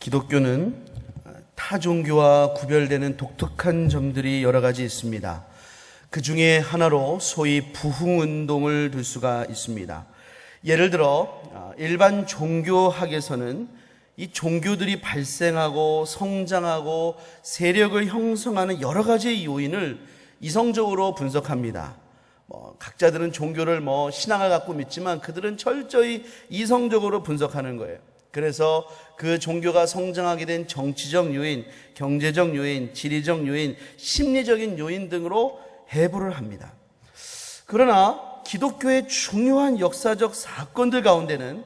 기독교는 타 종교와 구별되는 독특한 점들이 여러 가지 있습니다. 그 중에 하나로 소위 부흥운동을 들 수가 있습니다. 예를 들어 일반 종교학에서는 이 종교들이 발생하고 성장하고 세력을 형성하는 여러 가지 요인을 이성적으로 분석합니다. 각자들은 종교를 신앙을 갖고 믿지만 그들은 철저히 이성적으로 분석하는 거예요. 그래서 그 종교가 성장하게 된 정치적 요인, 경제적 요인, 지리적 요인, 심리적인 요인 등으로 해부를 합니다. 그러나 기독교의 중요한 역사적 사건들 가운데는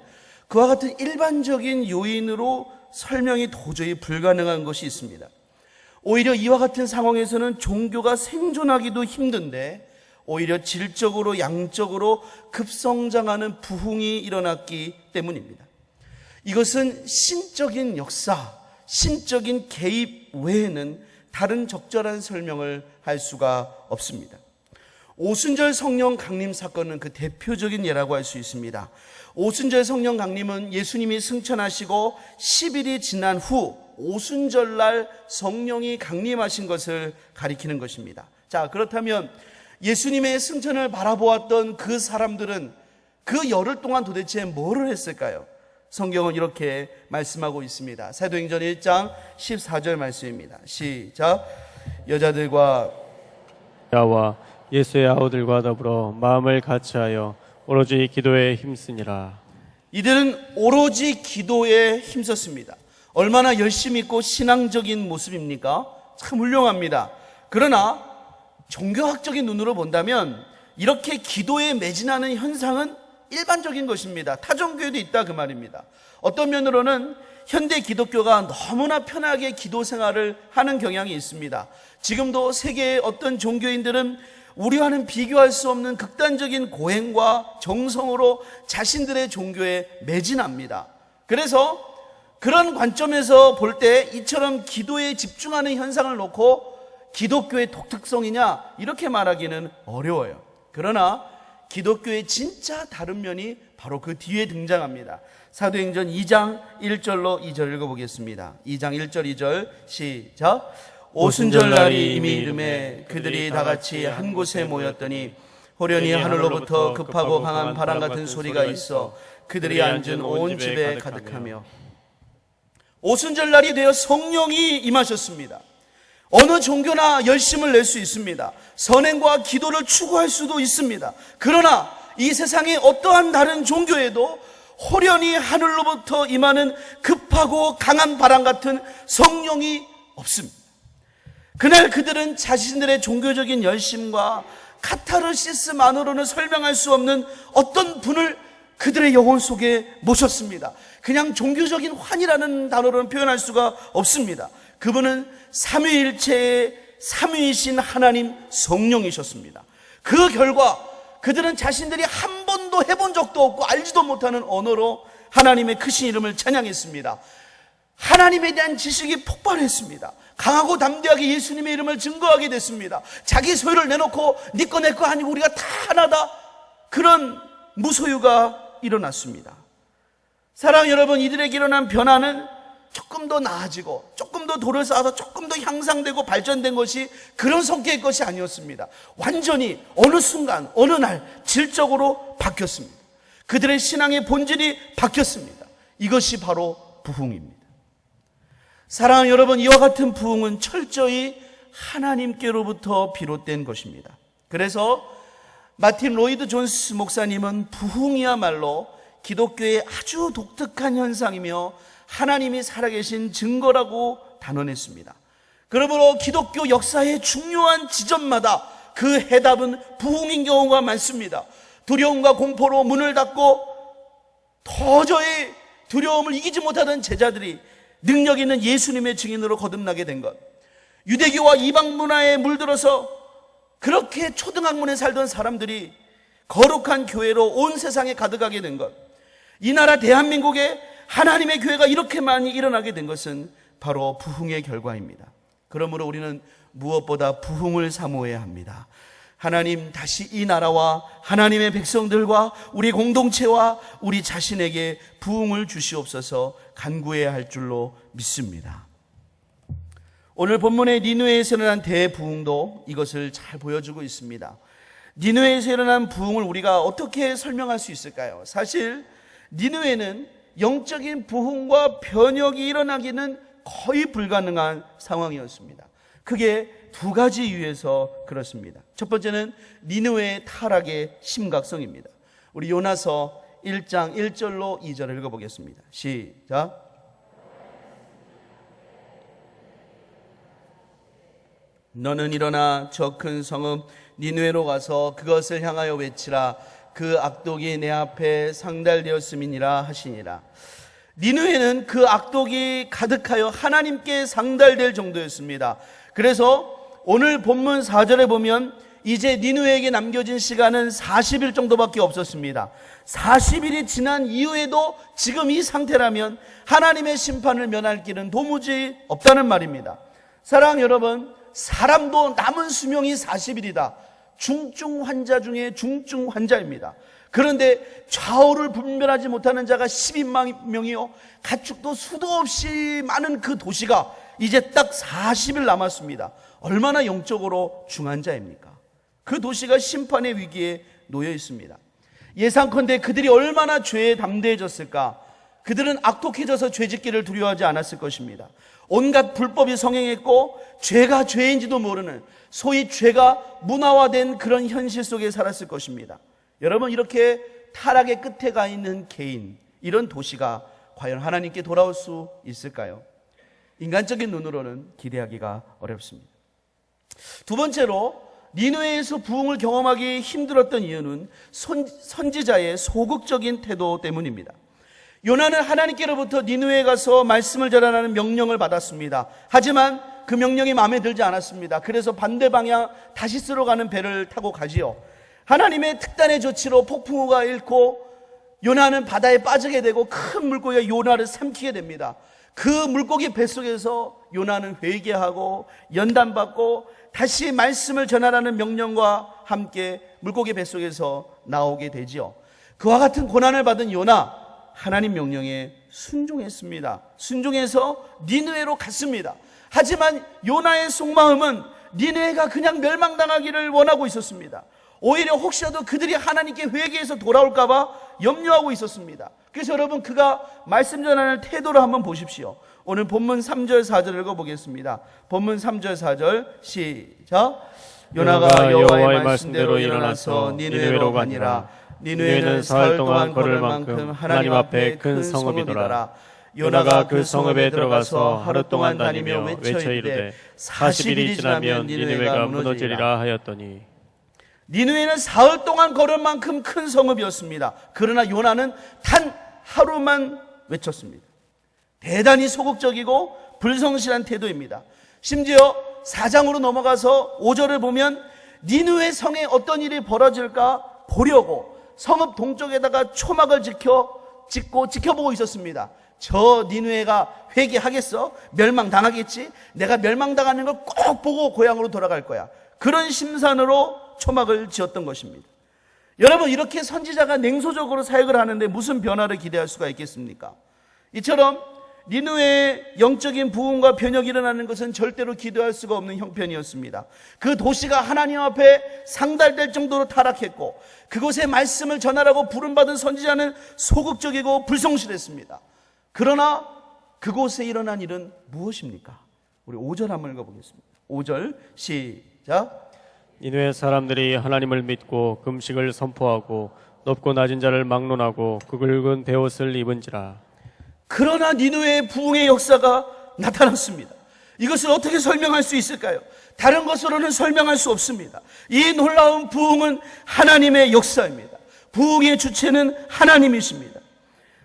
그와 같은 일반적인 요인으로 설명이 도저히 불가능한 것이 있습니다. 오히려 이와 같은 상황에서는 종교가 생존하기도 힘든데 오히려 질적으로 양적으로 급성장하는 부흥이 일어났기 때문입니다. 이것은 신적인 역사, 신적인 개입 외에는 다른 적절한 설명을 할 수가 없습니다. 오순절 성령 강림 사건은 그 대표적인 예라고 할 수 있습니다. 오순절 성령 강림은 예수님이 승천하시고 10일이 지난 후 오순절날 성령이 강림하신 것을 가리키는 것입니다. 자, 그렇다면 예수님의 승천을 바라보았던 그 사람들은 그 열흘 동안 도대체 뭐를 했을까요? 성경은 이렇게 말씀하고 있습니다. 사도행전 1장 14절 말씀입니다. 시작. 여자들과 야와 예수의 아우들과 더불어 마음을 같이하여 오로지 기도에 힘쓰니라. 이들은 오로지 기도에 힘썼습니다. 얼마나 열심히 있고 신앙적인 모습입니까? 참 훌륭합니다. 그러나 종교학적인 눈으로 본다면 이렇게 기도에 매진하는 현상은 일반적인 것입니다. 타종교에도 있다 그 말입니다. 어떤 면으로는 현대 기독교가 너무나 편하게 기도 생활을 하는 경향이 있습니다. 지금도 세계의 어떤 종교인들은 우리와는 비교할 수 없는 극단적인 고행과 정성으로 자신들의 종교에 매진합니다. 그래서 그런 관점에서 볼 때 이처럼 기도에 집중하는 현상을 놓고 기독교의 독특성이냐 이렇게 말하기는 어려워요. 그러나 기독교의 진짜 다른 면이 바로 그 뒤에 등장합니다. 사도행전 2장 1절로 2절 읽어보겠습니다. 2장 1절 2절 시작. 오순절날이 이미 이름에 그들이 다같이 한 곳에 모였더니 호련히 하늘로부터 급하고 강한 바람 같은 소리가 있어 그들이 앉은 온 집에 가득하며. 오순절날이 되어 성령이 임하셨습니다. 어느 종교나 열심을 낼 수 있습니다. 선행과 기도를 추구할 수도 있습니다. 그러나 이 세상의 어떠한 다른 종교에도 호련히 하늘로부터 임하는 급하고 강한 바람 같은 성령이 없습니다. 그날 그들은 자신들의 종교적인 열심과 카타르시스만으로는 설명할 수 없는 어떤 분을 그들의 영혼 속에 모셨습니다. 그냥 종교적인 환이라는 단어로는 표현할 수가 없습니다. 그분은 삼위일체의 삼위이신 하나님 성령이셨습니다. 그 결과 그들은 자신들이 한 번도 해본 적도 없고 알지도 못하는 언어로 하나님의 크신 이름을 찬양했습니다. 하나님에 대한 지식이 폭발했습니다. 강하고 담대하게 예수님의 이름을 증거하게 됐습니다. 자기 소유를 내놓고 네 거 내 거 아니고 우리가 다 하나다, 그런 무소유가 일어났습니다. 사랑하는 여러분, 이들에게 일어난 변화는 조금 더 나아지고 조금 더 돌을 쌓아서 조금 더 향상되고 발전된 것이 그런 성격의 것이 아니었습니다. 완전히 어느 순간 어느 날 질적으로 바뀌었습니다. 그들의 신앙의 본질이 바뀌었습니다. 이것이 바로 부흥입니다. 사랑하는 여러분, 이와 같은 부흥은 철저히 하나님께로부터 비롯된 것입니다. 그래서 마틴 로이드 존스 목사님은 부흥이야말로 기독교의 아주 독특한 현상이며 하나님이 살아계신 증거라고 단언했습니다. 그러므로 기독교 역사의 중요한 지점마다 그 해답은 부흥인 경우가 많습니다. 두려움과 공포로 문을 닫고 도저히 두려움을 이기지 못하던 제자들이 능력 있는 예수님의 증인으로 거듭나게 된 것, 유대교와 이방 문화에 물들어서 그렇게 초등학문에 살던 사람들이 거룩한 교회로 온 세상에 가득하게 된 것, 이 나라 대한민국에 하나님의 교회가 이렇게 많이 일어나게 된 것은 바로 부흥의 결과입니다. 그러므로 우리는 무엇보다 부흥을 사모해야 합니다. 하나님 다시 이 나라와 하나님의 백성들과 우리 공동체와 우리 자신에게 부흥을 주시옵소서 간구해야 할 줄로 믿습니다. 오늘 본문의 니느웨에서 일어난 대부흥도 이것을 잘 보여주고 있습니다. 니느웨에서 일어난 부흥을 우리가 어떻게 설명할 수 있을까요? 사실 니느웨는 영적인 부흥과 변혁이 일어나기는 거의 불가능한 상황이었습니다. 그게 두 가지 이유에서 그렇습니다. 첫 번째는 니느웨의 타락의 심각성입니다. 우리 요나서 1장 1절로 2절을 읽어보겠습니다. 시작. 너는 일어나 저 큰 성읍 니느웨로 가서 그것을 향하여 외치라. 그 악독이 내 앞에 상달되었음이니라 하시니라. 니느웨는 그 악독이 가득하여 하나님께 상달될 정도였습니다. 그래서 오늘 본문 4절에 보면 이제 니느웨에게 남겨진 시간은 40일 정도밖에 없었습니다. 40일이 지난 이후에도 지금 이 상태라면 하나님의 심판을 면할 길은 도무지 없다는 말입니다. 사랑하는 여러분, 사람도 남은 수명이 40일이다. 중증 환자 중에 중증 환자입니다. 그런데 좌우를 분별하지 못하는 자가 12만 명이요, 가축도 수도 없이 많은 그 도시가 이제 딱 40일 남았습니다. 얼마나 영적으로 중한 자입니까? 그 도시가 심판의 위기에 놓여 있습니다. 예상컨대 그들이 얼마나 죄에 담대해졌을까? 그들은 악독해져서 죄짓기를 두려워하지 않았을 것입니다. 온갖 불법이 성행했고 죄가 죄인지도 모르는, 소위 죄가 문화화된 그런 현실 속에 살았을 것입니다. 여러분, 이렇게 타락의 끝에 가 있는 개인, 이런 도시가 과연 하나님께 돌아올 수 있을까요? 인간적인 눈으로는 기대하기가 어렵습니다. 두 번째로 니느웨에서 부흥을 경험하기 힘들었던 이유는 선지자의 소극적인 태도 때문입니다. 요나는 하나님께로부터 니느웨에 가서 말씀을 전하라는 명령을 받았습니다. 하지만 그 명령이 마음에 들지 않았습니다. 그래서 반대 방향 다시스로 가는 배를 타고 가지요. 하나님의 특단의 조치로 폭풍우가 일고 요나는 바다에 빠지게 되고 큰 물고기가 요나를 삼키게 됩니다. 그 물고기 뱃속에서 요나는 회개하고 연단받고 다시 말씀을 전하라는 명령과 함께 물고기 뱃속에서 나오게 되지요. 그와 같은 고난을 받은 요나, 하나님 명령에 순종했습니다. 순종해서 니느웨로 갔습니다. 하지만 요나의 속마음은 니느웨가 그냥 멸망당하기를 원하고 있었습니다. 오히려 혹시라도 그들이 하나님께 회개해서 돌아올까 봐 염려하고 있었습니다. 그래서 여러분, 그가 말씀 전하는 태도를 한번 보십시오. 오늘 본문 3절 4절 읽어보겠습니다. 본문 3절 4절 시작. 요나가 여호와의 말씀대로 일어나서 니느웨로 가니라. 니느웨는 사흘 동안 걸을 만큼 하나님 앞에 큰 성읍이더라. 요나가 그 성읍에 들어가서 하루 동안 다니며 외쳐 이르되 40일이 지나면 니느웨가 무너지리라 하였더니, 니느웨는 사흘 동안 걸을 만큼 큰 성읍이었습니다. 그러나 요나는 단 하루만 외쳤습니다. 대단히 소극적이고 불성실한 태도입니다. 심지어 4장으로 넘어가서 5절을 보면 니느웨 성에 어떤 일이 벌어질까 보려고 성읍 동쪽에다가 초막을 짓고 지켜보고 있었습니다. 저 니느웨가 회개하겠어? 멸망당하겠지? 내가 멸망당하는 걸 꼭 보고 고향으로 돌아갈 거야. 그런 심산으로 초막을 지었던 것입니다. 여러분, 이렇게 선지자가 냉소적으로 사역을 하는데 무슨 변화를 기대할 수가 있겠습니까? 이처럼 니느웨의 영적인 부흥과 변혁이 일어나는 것은 절대로 기대할 수가 없는 형편이었습니다. 그 도시가 하나님 앞에 상달될 정도로 타락했고 그곳에 말씀을 전하라고 부름받은 선지자는 소극적이고 불성실했습니다. 그러나 그곳에 일어난 일은 무엇입니까? 우리 5절 한번 읽어보겠습니다. 5절 시작. 니느웨 사람들이 하나님을 믿고 금식을 선포하고 높고 낮은 자를 막론하고 그 굵은 베옷을 입은지라. 그러나 니느웨의 부흥의 역사가 나타났습니다. 이것을 어떻게 설명할 수 있을까요? 다른 것으로는 설명할 수 없습니다. 이 놀라운 부흥은 하나님의 역사입니다. 부흥의 주체는 하나님이십니다.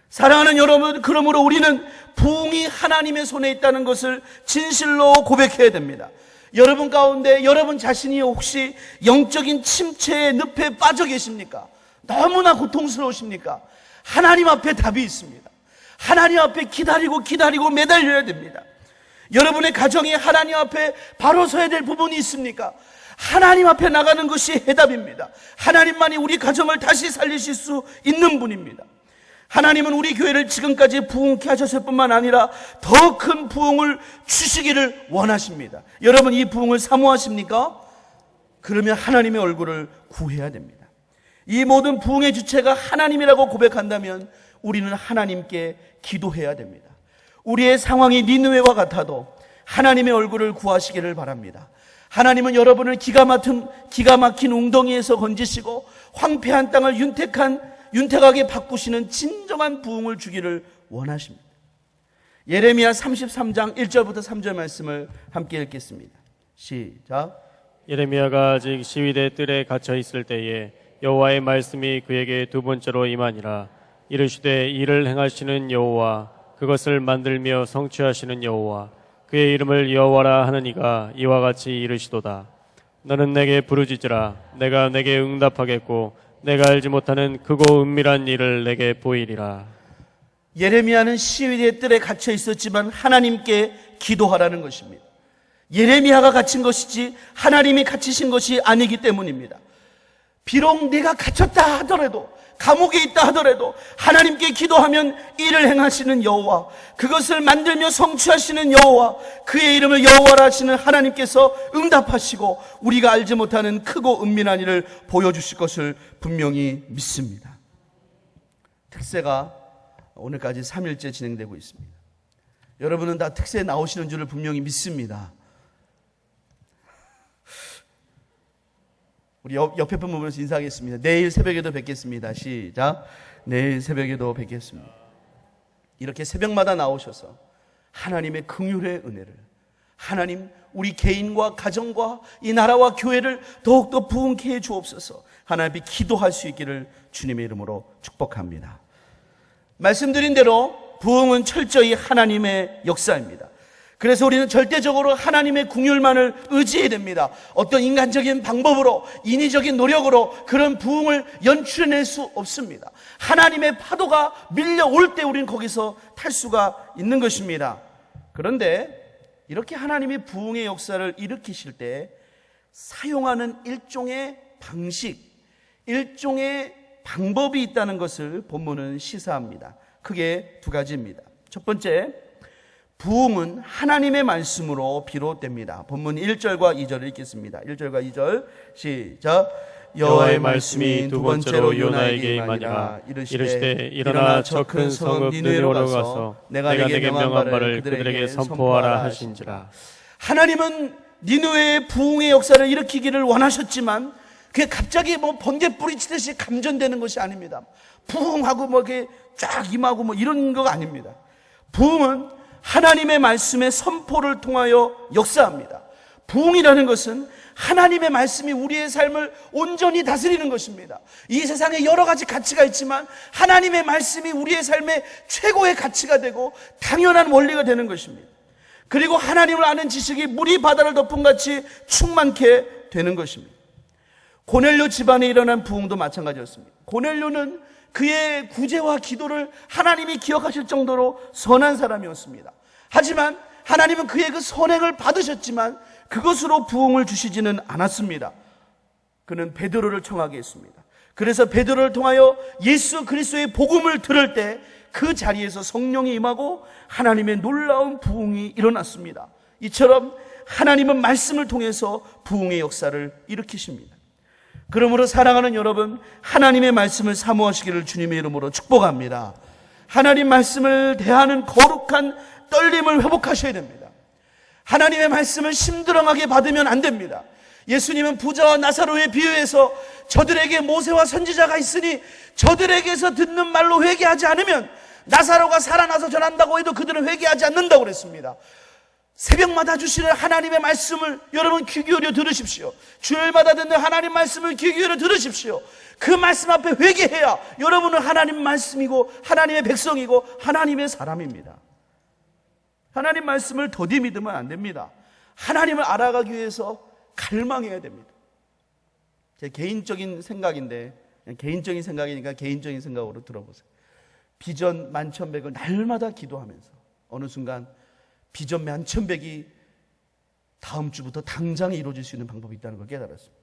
사랑하는 여러분, 그러므로 우리는 부흥이 하나님의 손에 있다는 것을 진실로 고백해야 됩니다. 여러분 가운데 여러분 자신이 혹시 영적인 침체의 늪에 빠져 계십니까? 너무나 고통스러우십니까? 하나님 앞에 답이 있습니다. 하나님 앞에 기다리고 매달려야 됩니다. 여러분의 가정이 하나님 앞에 바로 서야 될 부분이 있습니까? 하나님 앞에 나가는 것이 해답입니다. 하나님만이 우리 가정을 다시 살리실 수 있는 분입니다. 하나님은 우리 교회를 지금까지 부흥케 하셨을 뿐만 아니라 더 큰 부흥을 주시기를 원하십니다. 여러분, 이 부흥을 사모하십니까? 그러면 하나님의 얼굴을 구해야 됩니다. 이 모든 부흥의 주체가 하나님이라고 고백한다면 우리는 하나님께 기도해야 됩니다. 우리의 상황이 니느웨와 같아도 하나님의 얼굴을 구하시기를 바랍니다. 하나님은 여러분을 기가 막힌 웅덩이에서 건지시고 황폐한 땅을 윤택하게 바꾸시는 진정한 부흥을 주기를 원하십니다. 예레미야 33장 1절부터 3절 말씀을 함께 읽겠습니다. 시작. 예레미야가 아직 시위대 뜰에 갇혀 있을 때에 여호와의 말씀이 그에게 두 번째로 임하니라. 이르시되 이를 행하시는 여호와, 그것을 만들며 성취하시는 여호와, 그의 이름을 여호와라 하는 이가 이와 같이 이르시도다. 너는 내게 부르짖으라. 내가 내게 응답하겠고 내가 알지 못하는 크고 은밀한 일을 내게 보이리라. 예레미야는 시위대 뜰에 갇혀 있었지만 하나님께 기도하라는 것입니다. 예레미야가 갇힌 것이지 하나님이 갇히신 것이 아니기 때문입니다. 비록 내가 갇혔다 하더라도, 감옥에 있다 하더라도 하나님께 기도하면 이를 행하시는 여호와, 그것을 만들며 성취하시는 여호와, 그의 이름을 여호와라 하시는 하나님께서 응답하시고 우리가 알지 못하는 크고 은밀한 일을 보여주실 것을 분명히 믿습니다. 특세가 오늘까지 3일째 진행되고 있습니다. 여러분은 다 특세에 나오시는 줄을 분명히 믿습니다. 우리 옆에 분 보면서 인사하겠습니다. 내일 새벽에도 뵙겠습니다. 시작. 내일 새벽에도 뵙겠습니다. 이렇게 새벽마다 나오셔서 하나님의 긍휼의 은혜를, 하나님 우리 개인과 가정과 이 나라와 교회를 더욱더 부흥케 해 주옵소서. 하나님께 기도할 수 있기를 주님의 이름으로 축복합니다. 말씀드린 대로 부흥은 철저히 하나님의 역사입니다. 그래서 우리는 절대적으로 하나님의 긍휼만을 의지해야 됩니다. 어떤 인간적인 방법으로, 인위적인 노력으로 그런 부흥을 연출해낼 수 없습니다. 하나님의 파도가 밀려올 때 우리는 거기서 탈 수가 있는 것입니다. 그런데 이렇게 하나님이 부흥의 역사를 일으키실 때 사용하는 일종의 방식, 일종의 방법이 있다는 것을 본문은 시사합니다. 크게 두 가지입니다. 첫 번째, 부흥은 하나님의 말씀으로 비롯됩니다. 본문 1절과 2절을 읽겠습니다. 1절과 2절 시작. 여호와의 말씀이 두 번째로 요나에게 임하니라. 이르시되 일어나 저 큰 성읍 니느웨로 가서 내가 내게 명한 바를 그들에게 선포하라 하신지라. 하나님은 니느웨의 부흥의 역사를 일으키기를 원하셨지만 그게 갑자기 번개 뿌리치듯이 감전되는 것이 아닙니다. 부흥하고 이렇게 쫙 임하고 이런 거가 아닙니다. 부흥은 하나님의 말씀의 선포를 통하여 역사합니다. 부흥이라는 것은 하나님의 말씀이 우리의 삶을 온전히 다스리는 것입니다. 이 세상에 여러 가지 가치가 있지만 하나님의 말씀이 우리의 삶의 최고의 가치가 되고 당연한 원리가 되는 것입니다. 그리고 하나님을 아는 지식이 물이 바다를 덮은 같이 충만케 되는 것입니다. 고넬료 집안에 일어난 부흥도 마찬가지였습니다. 고넬료는 그의 구제와 기도를 하나님이 기억하실 정도로 선한 사람이었습니다. 하지만 하나님은 그의 그 선행을 받으셨지만 그것으로 부흥을 주시지는 않았습니다. 그는 베드로를 청하게 했습니다. 그래서 베드로를 통하여 예수 그리스도의 복음을 들을 때 그 자리에서 성령이 임하고 하나님의 놀라운 부흥이 일어났습니다. 이처럼 하나님은 말씀을 통해서 부흥의 역사를 일으키십니다. 그러므로 사랑하는 여러분, 하나님의 말씀을 사모하시기를 주님의 이름으로 축복합니다. 하나님 말씀을 대하는 거룩한 떨림을 회복하셔야 됩니다. 하나님의 말씀을 심드렁하게 받으면 안 됩니다. 예수님은 부자와 나사로의 비유에서 저들에게 모세와 선지자가 있으니 저들에게서 듣는 말로 회개하지 않으면 나사로가 살아나서 전한다고 해도 그들은 회개하지 않는다고 그랬습니다. 새벽마다 주시는 하나님의 말씀을 여러분 귀 기울여 들으십시오. 주일마다 듣는 하나님 말씀을 귀 기울여 들으십시오. 그 말씀 앞에 회개해야 여러분은 하나님 말씀이고 하나님의 백성이고 하나님의 사람입니다. 하나님 말씀을 더디 믿으면 안 됩니다. 하나님을 알아가기 위해서 갈망해야 됩니다. 제 개인적인 생각인데, 개인적인 생각이니까 개인적인 생각으로 들어보세요. 비전 만천백을 날마다 기도하면서 어느 순간 비전 만천백이 다음 주부터 당장 이루어질 수 있는 방법이 있다는 걸 깨달았습니다.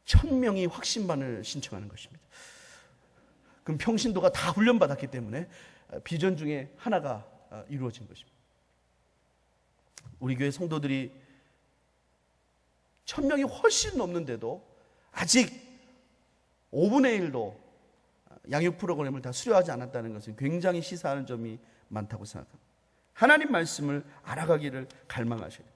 1000명이 확신반을 신청하는 것입니다. 그럼 평신도가 다 훈련받았기 때문에 비전 중에 하나가 이루어진 것입니다. 우리 교회 성도들이 1000명이 훨씬 넘는데도 아직 5분의 1도 양육 프로그램을 다 수료하지 않았다는 것은 굉장히 시사하는 점이 많다고 생각합니다. 하나님 말씀을 알아가기를 갈망하셔야 됩니다.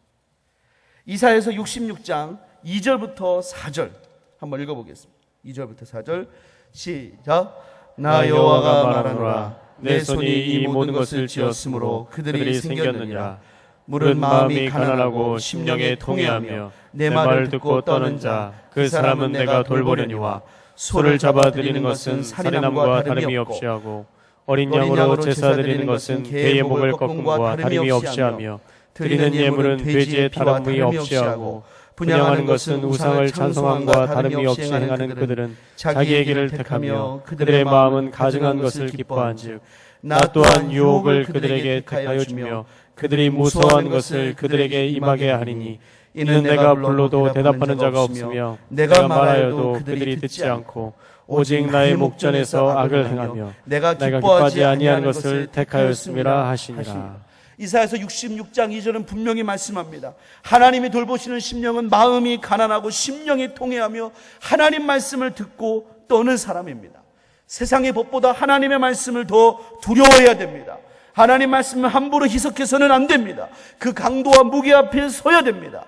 이사야서 66장 2절부터 4절 한번 읽어보겠습니다. 2절부터 4절 시작. 나 여호와가 말하노라. 내 손이 이 모든 것을 지었으므로 그들이 생겼느니라. 물은 마음이 가난하고 심령에 통회하며 내 말을 듣고 떠는 자 그 사람은 내가 돌보려니와 소를 잡아들이는 것은 살인함과 다름이 없이 하고 어린 양으로 제사 드리는 것은 개의 목을 꺾은 것과 다름이 없이 하며 드리는 예물은 돼지의 다름이 없이 하고 분향하는 것은 우상을 찬송함과 다름이 없이 행하는 그들은 자기의 길을 택하며 그들의 마음은 가증한 것을 기뻐한즉 나 또한 유혹을 그들에게 택하여 주며 그들이 무서워한 것을 그들에게 임하게 하리니 이는 내가 불러도 대답하는 자가 없으며 내가 말하여도 그들이 듣지 않고 오직 나의 목전에서 악을 행하며 내가 기뻐하지 아니하는 것을 택하였음이라 하시니라. 이사야서 66장 2절은 분명히 말씀합니다. 하나님이 돌보시는 심령은 마음이 가난하고 심령이 통회하며 하나님 말씀을 듣고 떠는 사람입니다. 세상의 법보다 하나님의 말씀을 더 두려워해야 됩니다. 하나님 말씀을 함부로 희석해서는 안 됩니다. 그 강도와 무게 앞에 서야 됩니다.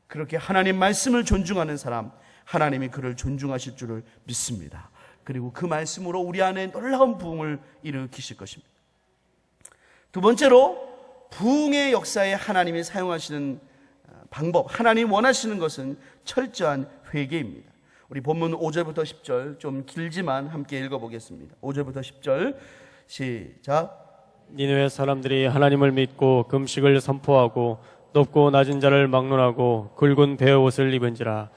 그렇게 하나님 말씀을 존중하는 사람, 하나님이 그를 존중하실 줄을 믿습니다. 그리고 그 말씀으로 우리 안에 놀라운 부흥을 일으키실 것입니다. 두 번째로 부흥의 역사에 하나님이 사용하시는 방법, 하나님 원하시는 것은 철저한 회개입니다. 우리 본문 5절부터 10절 좀 길지만 함께 읽어보겠습니다. 5절부터 10절 시작. 니느웨 사람들이 하나님을 믿고 금식을 선포하고 높고 낮은 자를 막론하고 굵은 베어옷을 입은지라.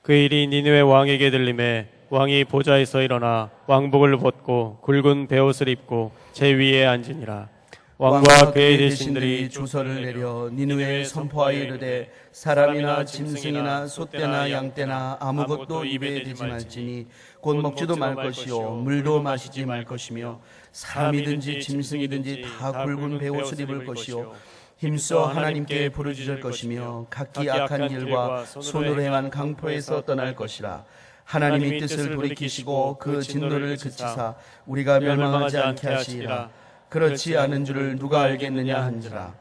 그 일이 니느웨 왕에게 들림에 왕이 보좌에서 일어나 왕복을 벗고 굵은 베옷을 입고 제 위에 앉으니라. 왕과 그의 대신들이 주서를 내려 니느웨에 선포하여 이르되 사람이나 짐승이나 소떼나 양떼나 아무것도 입에 대지 말지니 곧 먹지도 말 것이요 물도 마시지 말 것이며 사람이든지 짐승이든지 다 굵은 베옷을 입을 것이요 힘써 하나님께 부르짖을 것이며 각기 악한 일과 손으로 행한 강포에서 떠날 것이라. 하나님이 뜻을 돌이키시고 그 진노를 그치사 우리가 멸망하지 않게 하시리라. 그렇지 않은 줄을 누가 알겠느냐 한지라.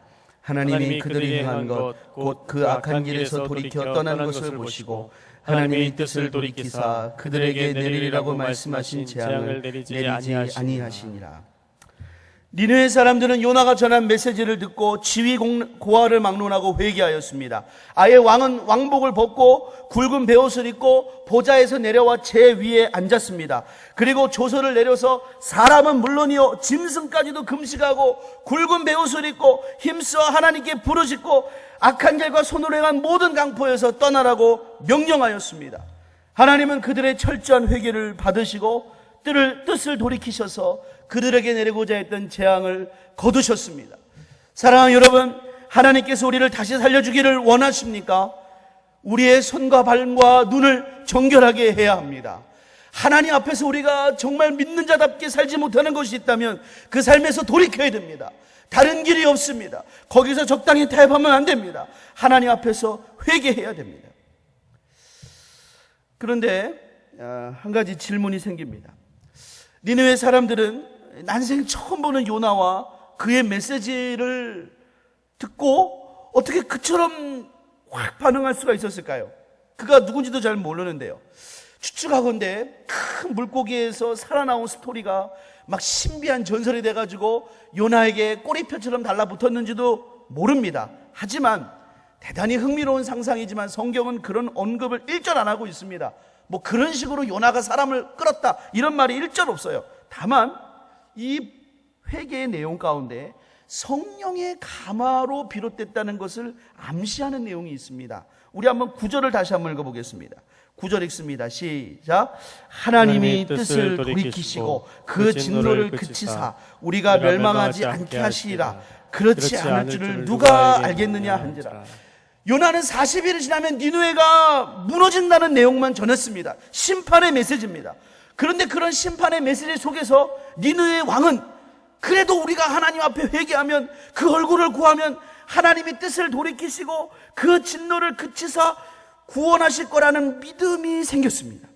하나님이 그들이 행한 것 곧 그 악한 길에서 돌이켜 떠나는 것을 보시고 하나님이 뜻을 돌이키사 그들에게 내리리라고 말씀하신 재앙을 내리지 아니하시니라. 니느웨 사람들은 요나가 전한 메시지를 듣고 지위 고하를 막론하고 회개하였습니다. 아예 왕은 왕복을 벗고 굵은 베옷을 입고 보좌에서 내려와 제 위에 앉았습니다. 그리고 조서를 내려서 사람은 물론이요 짐승까지도 금식하고 굵은 베옷을 입고 힘써 하나님께 부르짖고 악한 길과 손으로 행한 모든 강포에서 떠나라고 명령하였습니다. 하나님은 그들의 철저한 회개를 받으시고 뜻을 돌이키셔서 그들에게 내리고자 했던 재앙을 거두셨습니다. 사랑하는 여러분, 하나님께서 우리를 다시 살려주기를 원하십니까? 우리의 손과 발과 눈을 정결하게 해야 합니다. 하나님 앞에서 우리가 정말 믿는 자답게 살지 못하는 것이 있다면 그 삶에서 돌이켜야 됩니다. 다른 길이 없습니다. 거기서 적당히 타협하면 안 됩니다. 하나님 앞에서 회개해야 됩니다. 그런데 한 가지 질문이 생깁니다. 니느웨 사람들은 난생 처음 보는 요나와 그의 메시지를 듣고 어떻게 그처럼 확 반응할 수가 있었을까요? 그가 누군지도 잘 모르는데요. 추측하건대 큰 물고기에서 살아나온 스토리가 막 신비한 전설이 돼가지고 요나에게 꼬리표처럼 달라붙었는지도 모릅니다. 하지만 대단히 흥미로운 상상이지만 성경은 그런 언급을 일절 안 하고 있습니다. 뭐 그런 식으로 요나가 사람을 끌었다 이런 말이 일절 없어요. 다만 이 회개의 내용 가운데 성령의 감화로 비롯됐다는 것을 암시하는 내용이 있습니다. 우리 한번 9절을 다시 한번 읽어보겠습니다. 9절 읽습니다. 시작. 하나님이 뜻을 돌이키시고 그 진노를 그치사 우리가 멸망하지 않게 하시리라. 그렇지 않을 줄을 누가 알겠느냐 한지라. 요나는 40일이 지나면 니느웨가 무너진다는 내용만 전했습니다. 심판의 메시지입니다. 그런데 그런 심판의 메시지 속에서 니느웨의 왕은 그래도 우리가 하나님 앞에 회개하면 그 얼굴을 구하면 하나님이 뜻을 돌이키시고 그 진노를 그치사 구원하실 거라는 믿음이 생겼습니다.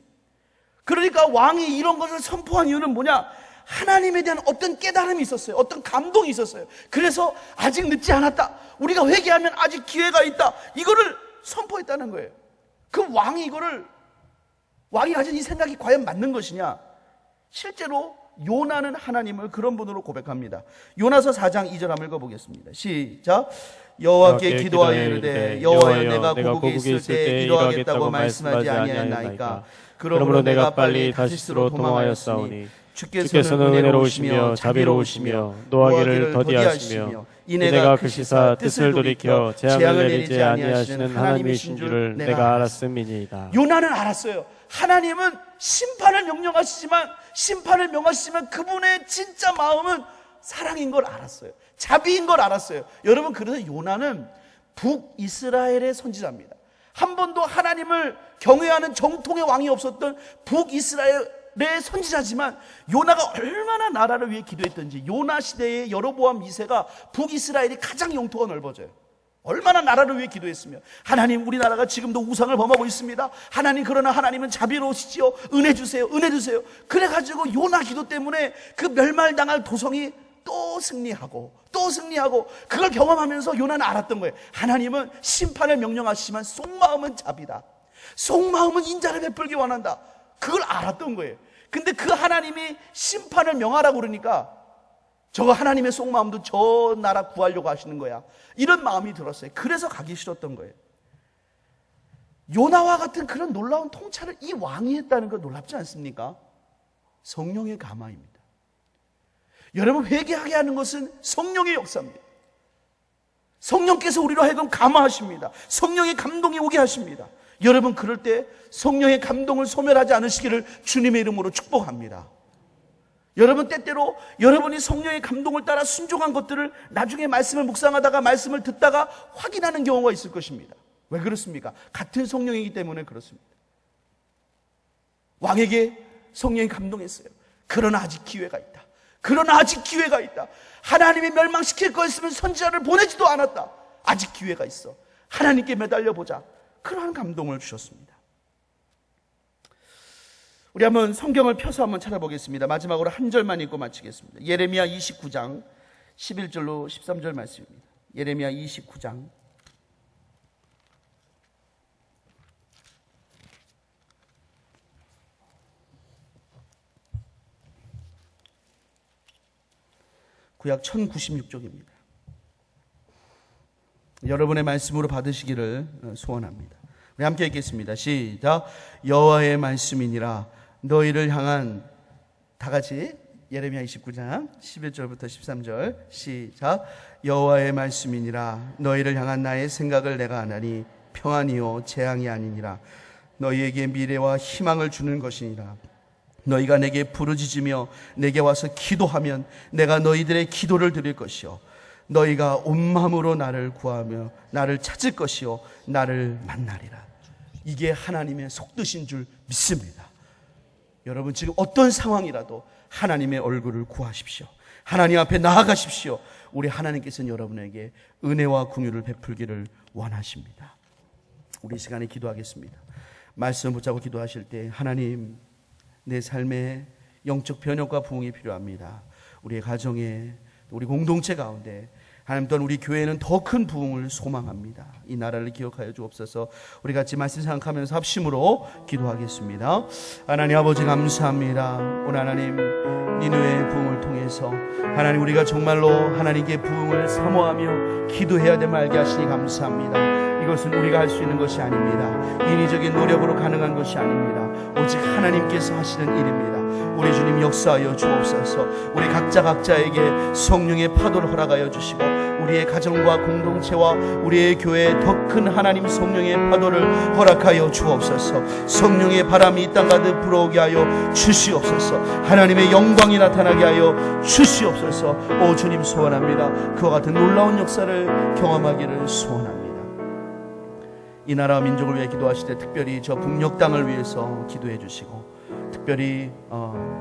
그러니까 왕이 이런 것을 선포한 이유는 뭐냐? 하나님에 대한 어떤 깨달음이 있었어요. 어떤 감동이 있었어요. 그래서 아직 늦지 않았다. 우리가 회개하면 아직 기회가 있다. 이거를 선포했다는 거예요. 그 왕이 가진 이 생각이 과연 맞는 것이냐? 실제로 요나는 하나님을 그런 분으로 고백합니다. 요나서 4장 2절 한번 읽어보겠습니다. 시작. 여호와께 기도하여 이르되 여호와여 내가 고국에 있을 때 이러하겠다고 말씀하지 아니하였나이까. 그러므로 내가 빨리 다시스로 도망하였사오니 주께서는 은혜로우시며 자비로우시며 노하기를 더디하시며 이내가 그 시사 뜻을 돌이켜 재앙을 내리지 아니하시는 하나님이신 줄을 내가 알았음이니이다. 요나는 알았어요. 하나님은 심판을 명하시지만 그분의 진짜 마음은 사랑인 걸 알았어요. 자비인 걸 알았어요. 여러분, 그래서 요나는 북이스라엘의 선지자입니다. 한 번도 하나님을 경외하는 정통의 왕이 없었던 북이스라엘의 선지자지만 요나가 얼마나 나라를 위해 기도했던지, 요나 시대의 여로보암 2세가 북이스라엘이 가장 영토가 넓어져요. 얼마나 나라를 위해 기도했으며, 하나님 우리나라가 지금도 우상을 범하고 있습니다. 하나님, 그러나 하나님은 자비로우시지요. 은혜 주세요. 그래가지고 요나 기도 때문에 그 멸말당할 도성이 또 승리하고 그걸 경험하면서 요나는 알았던 거예요. 하나님은 심판을 명령하시지만 속마음은 자비다. 속마음은 인자를 베풀기 원한다. 그걸 알았던 거예요. 근데 그 하나님이 심판을 명하라고 그러니까 저거 하나님의 속마음도 저 나라 구하려고 하시는 거야. 이런 마음이 들었어요. 그래서 가기 싫었던 거예요. 요나와 같은 그런 놀라운 통찰을 이 왕이 했다는 거 놀랍지 않습니까? 성령의 감화입니다. 여러분, 회개하게 하는 것은 성령의 역사입니다. 성령께서 우리로 하여금 감화하십니다. 성령의 감동이 오게 하십니다. 여러분, 그럴 때 성령의 감동을 소멸하지 않으시기를 주님의 이름으로 축복합니다. 여러분, 때때로 여러분이 성령의 감동을 따라 순종한 것들을 나중에 말씀을 묵상하다가 말씀을 듣다가 확인하는 경우가 있을 것입니다. 왜 그렇습니까? 같은 성령이기 때문에 그렇습니다. 왕에게 성령이 감동했어요. 그러나 아직 기회가 있다. 하나님이 멸망시킬 거였으면 선지자를 보내지도 않았다. 아직 기회가 있어. 하나님께 매달려보자. 그러한 감동을 주셨습니다. 우리 한번 성경을 펴서 한번 찾아보겠습니다. 마지막으로 한 절만 읽고 마치겠습니다. 예레미야 29장 11절로 13절 말씀입니다. 예레미야 29장 구약 1096쪽입니다. 여러분의 말씀으로 받으시기를 소원합니다. 우리 함께 읽겠습니다. 시작. 여호와의 말씀이니라. 너희를 향한, 다 같이 예레미야 29장 11절부터 13절 시작. 여호와의 말씀이니라. 너희를 향한 나의 생각을 내가 아나니 평안이요 재앙이 아니니라. 너희에게 미래와 희망을 주는 것이니라. 너희가 내게 부르짖으며 내게 와서 기도하면 내가 너희들의 기도를 드릴 것이요 너희가 온 마음으로 나를 구하며 나를 찾을 것이요 나를 만나리라. 이게 하나님의 속뜻인 줄 믿습니다. 여러분, 지금 어떤 상황이라도 하나님의 얼굴을 구하십시오. 하나님 앞에 나아가십시오. 우리 하나님께서는 여러분에게 은혜와 긍휼을 베풀기를 원하십니다. 우리 시간에 기도하겠습니다. 말씀 붙잡고 기도하실 때, 하나님, 내 삶에 영적 변혁과 부흥이 필요합니다. 우리의 가정에, 우리 공동체 가운데, 하나님 또한 우리 교회는 더 큰 부흥을 소망합니다. 이 나라를 기억하여 주옵소서. 우리 같이 말씀 생각하면서 합심으로 기도하겠습니다. 하나님 아버지, 감사합니다. 오늘 하나님 니느웨의 부흥을 통해서 하나님 우리가 정말로 하나님께 부흥을 사모하며 기도해야 됨을 알게 하시니 감사합니다. 이것은 우리가 할 수 있는 것이 아닙니다. 인위적인 노력으로 가능한 것이 아닙니다. 오직 하나님께서 하시는 일입니다. 우리 주님 역사하여 주옵소서. 우리 각자에게 성령의 파도를 허락하여 주시고 우리의 가정과 공동체와 우리의 교회에 더 큰 하나님 성령의 파도를 허락하여 주옵소서. 성령의 바람이 이 땅 가득 불어오게 하여 주시옵소서. 하나님의 영광이 나타나게 하여 주시옵소서. 오 주님 소원합니다. 그와 같은 놀라운 역사를 경험하기를 소원합니다. 이 나라와 민족을 위해 기도하실 때 특별히 저 북녘 땅을 위해서 기도해 주시고, 특별히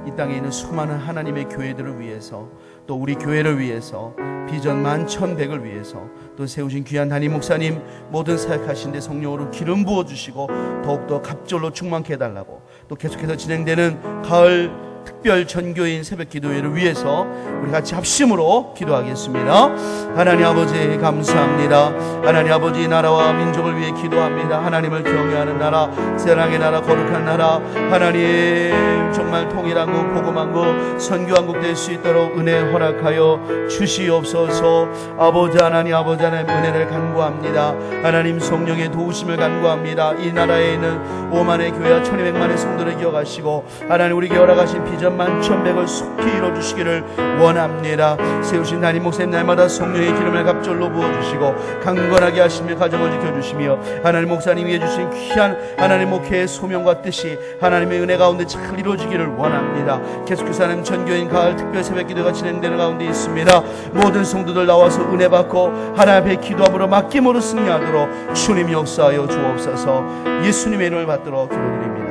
이 땅에 있는 수많은 하나님의 교회들을 위해서, 또 우리 교회를 위해서, 비전 11,100을 위해서, 또 세우신 귀한 담임 목사님 모든 사역하신데 성령으로 기름 부어주시고 더욱더 갑절로 충만케 해달라고, 또 계속해서 진행되는 가을 특별 전교인 새벽 기도회를 위해서 우리 같이 합심으로 기도하겠습니다. 하나님 아버지 감사합니다. 하나님 아버지 나라와 민족을 위해 기도합니다. 하나님을 경외하는 나라, 사랑의 나라, 거룩한 나라, 하나님 정말 통일한국, 복음한국, 선교한국 될 수 있도록 은혜 허락하여 주시옵소서. 아버지 하나님 은혜를 간구합니다. 하나님 성령의 도우심을 간구합니다. 이 나라에 있는 5만의 교회와 1200만의 성도를 기억하시고 하나님 우리에게 허락하신 비전 11,100을 속히 이뤄주시기를 원합니다. 세우신 담임 목사님 날마다 성령의 기름을 갑절로 부어주시고 강건하게 하시며 가정을 지켜주시며 하나님 목사님이 해주신 귀한 하나님 목회의 소명과 뜻이 하나님의 은혜 가운데 잘 이루어지기를 원합니다. 계속해서 하나님 전교인 가을 특별 새벽 기도가 진행되는 가운데 있습니다. 모든 성도들 나와서 은혜 받고 하나님 앞에 기도함으로 맡김으로 승리하도록 주님 역사하여 주옵소서. 예수님의 이름을 받들어 기도드립니다.